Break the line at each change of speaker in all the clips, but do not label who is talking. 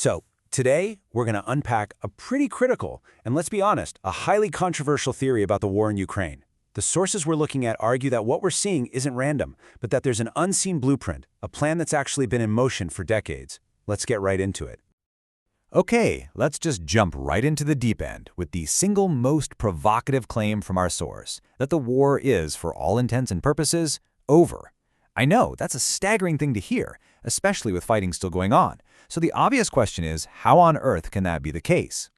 So, today, we're going to unpack a pretty critical, and let's be honest, a highly controversial theory about the war in Ukraine. The sources we're looking at argue that what we're seeing isn't random, but that there's an unseen blueprint, a plan that's actually been in motion for decades. Let's get right into it.
Okay, let's just jump right into the deep end with the single most provocative claim from our source, that the war is, for all intents and purposes, over. I know, that's a staggering thing to hear, especially with fighting still going on. So the obvious question is, how on earth can that be the case?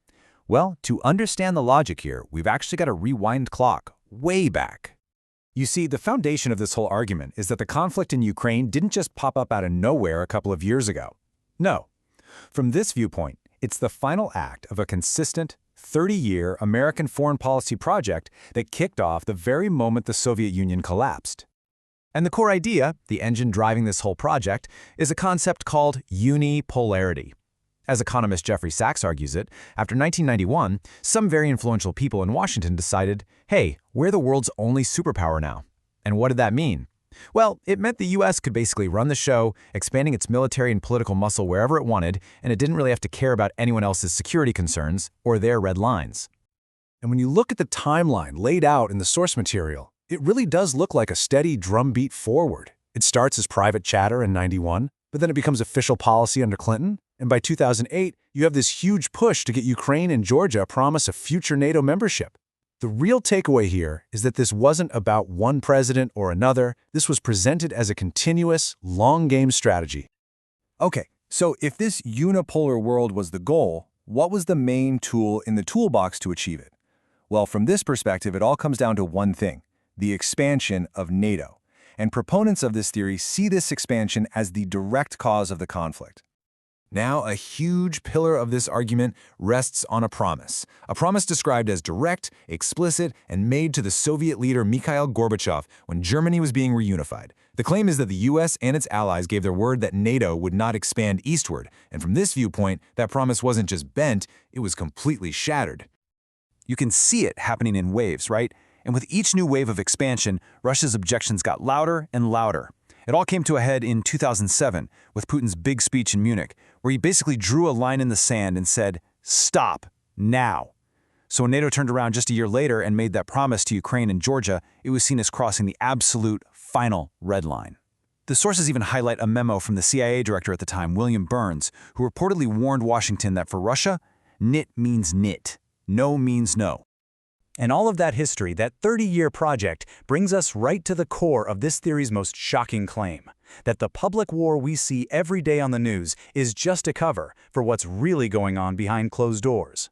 Well, to understand the logic here, we've actually got to rewind clock way back.
You see, the foundation of this whole argument is that the conflict in Ukraine didn't just pop up out of nowhere a couple of years ago. No. From this viewpoint, it's the final act of a consistent, 30-year American foreign policy project that kicked off the very moment the Soviet Union collapsed. And the core idea, the engine driving this whole project, is a concept called unipolarity. As economist Jeffrey Sachs argues it, after 1991, some very influential people in Washington decided, hey, we're the world's only superpower now. And what did that mean? Well, it meant the US could basically run the show, expanding its military and political muscle wherever it wanted, and it didn't really have to care about anyone else's security concerns or their red lines.
And when you look at the timeline laid out in the source material, it really does look like a steady drumbeat forward. It starts as private chatter in '91, but then it becomes official policy under Clinton, and by 2008, you have this huge push to get Ukraine and Georgia a promise of future NATO membership. The real takeaway here is that this wasn't about one president or another. This was presented as a continuous, long-game strategy.
Okay, so if this unipolar world was the goal, what was the main tool in the toolbox to achieve it? Well, from this perspective, it all comes down to one thing: the expansion of NATO. And proponents of this theory see this expansion as the direct cause of the conflict. Now, a huge pillar of this argument rests on a promise described as direct, explicit, and made to the Soviet leader Mikhail Gorbachev when Germany was being reunified. The claim is that the US and its allies gave their word that NATO would not expand eastward, and from this viewpoint, that promise wasn't just bent, it was completely shattered.
You can see it happening in waves, right? And with each new wave of expansion, Russia's objections got louder and louder. It all came to a head in 2007 with Putin's big speech in Munich, where he basically drew a line in the sand and said, "Stop, now." So when NATO turned around just a year later and made that promise to Ukraine and Georgia, it was seen as crossing the absolute final red line. The sources even highlight a memo from the CIA director at the time, William Burns, who reportedly warned Washington that for Russia, nit means nit, no means no.
And all of that history, that 30-year project, brings us right to the core of this theory's most shocking claim, that the public war we see every day on the news is just a cover for what's really going on behind closed doors.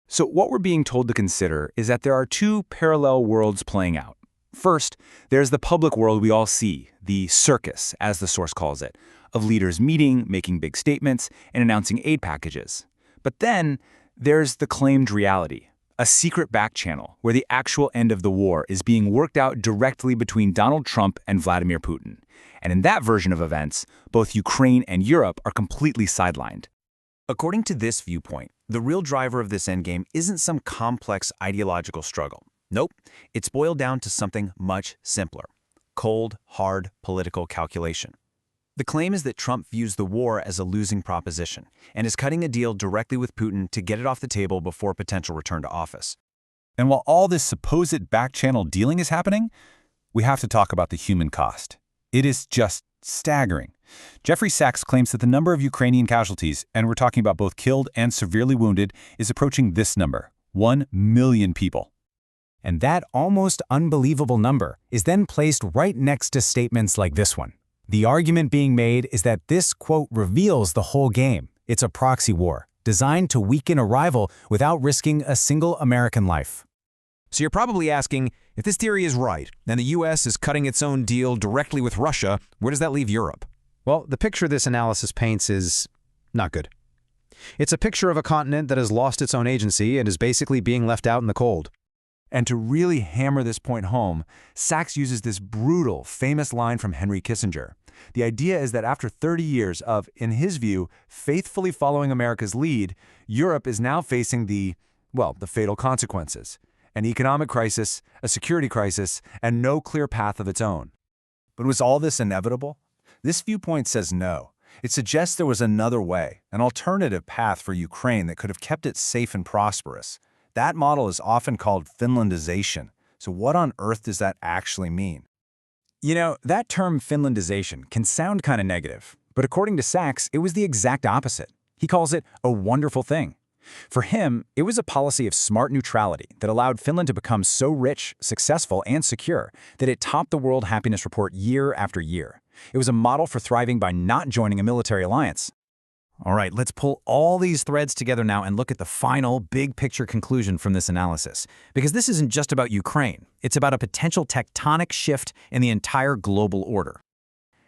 So what we're being told to consider is that there are two parallel worlds playing out. First, there's the public world we all see, the circus, as the source calls it, of leaders meeting, making big statements, and announcing aid packages. But then, there's the claimed reality. A secret back channel where the actual end of the war is being worked out directly between Donald Trump and Vladimir Putin. And in that version of events, both Ukraine and Europe are completely sidelined.
According to this viewpoint, the real driver of this endgame isn't some complex ideological struggle. Nope, it's boiled down to something much simpler: cold, hard political calculation. The claim is that Trump views the war as a losing proposition and is cutting a deal directly with Putin to get it off the table before potential return to office.
And while all this supposed back-channel dealing is happening, we have to talk about the human cost. It is just staggering. Jeffrey Sachs claims that the number of Ukrainian casualties, and we're talking about both killed and severely wounded, is approaching this number: 1 million people.
And that almost unbelievable number is then placed right next to statements like this one. The argument being made is that this, quote, reveals the whole game. It's a proxy war, designed to weaken a rival without risking a single American life.
So you're probably asking, if this theory is right, and the US is cutting its own deal directly with Russia, where does that leave Europe?
Well, the picture this analysis paints is not good. It's a picture of a continent that has lost its own agency and is basically being left out in the cold.
And to really hammer this point home, Sachs uses this brutal, famous line from Henry Kissinger. The idea is that after 30 years of, in his view, faithfully following America's lead, Europe is now facing the fatal consequences: an economic crisis, a security crisis, and no clear path of its own. But was all this inevitable? This viewpoint says no.
It suggests there was another way, an alternative path for Ukraine that could have kept it safe and prosperous. That model is often called Finlandization. So what on earth does that actually mean?
You know, that term Finlandization can sound kind of negative, but according to Sachs, it was the exact opposite. He calls it a wonderful thing. For him, it was a policy of smart neutrality that allowed Finland to become so rich, successful, and secure that it topped the World Happiness Report year after year. It was a model for thriving by not joining a military alliance.
All right, let's pull all these threads together now and look at the final big picture conclusion from this analysis. Because this isn't just about Ukraine. It's about a potential tectonic shift in the entire global order.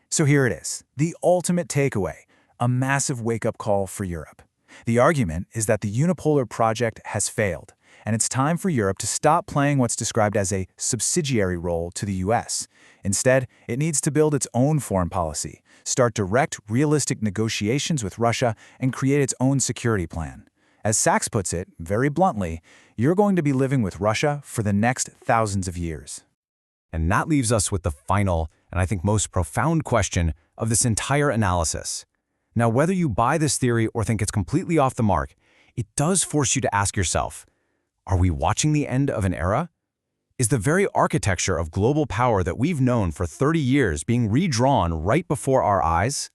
So here it is, the ultimate takeaway, a massive wake-up call for Europe. The argument is that the unipolar project has failed, and it's time for Europe to stop playing what's described as a subsidiary role to the US. Instead, it needs to build its own foreign policy, start direct, realistic negotiations with Russia, and create its own security plan. As Sachs puts it, very bluntly, you're going to be living with Russia for the next thousands of years.
And that leaves us with the final, and I think most profound question of this entire analysis. Now, whether you buy this theory or think it's completely off the mark, it does force you to ask yourself, are we watching the end of an era? Is the very architecture of global power that we've known for 30 years being redrawn right before our eyes?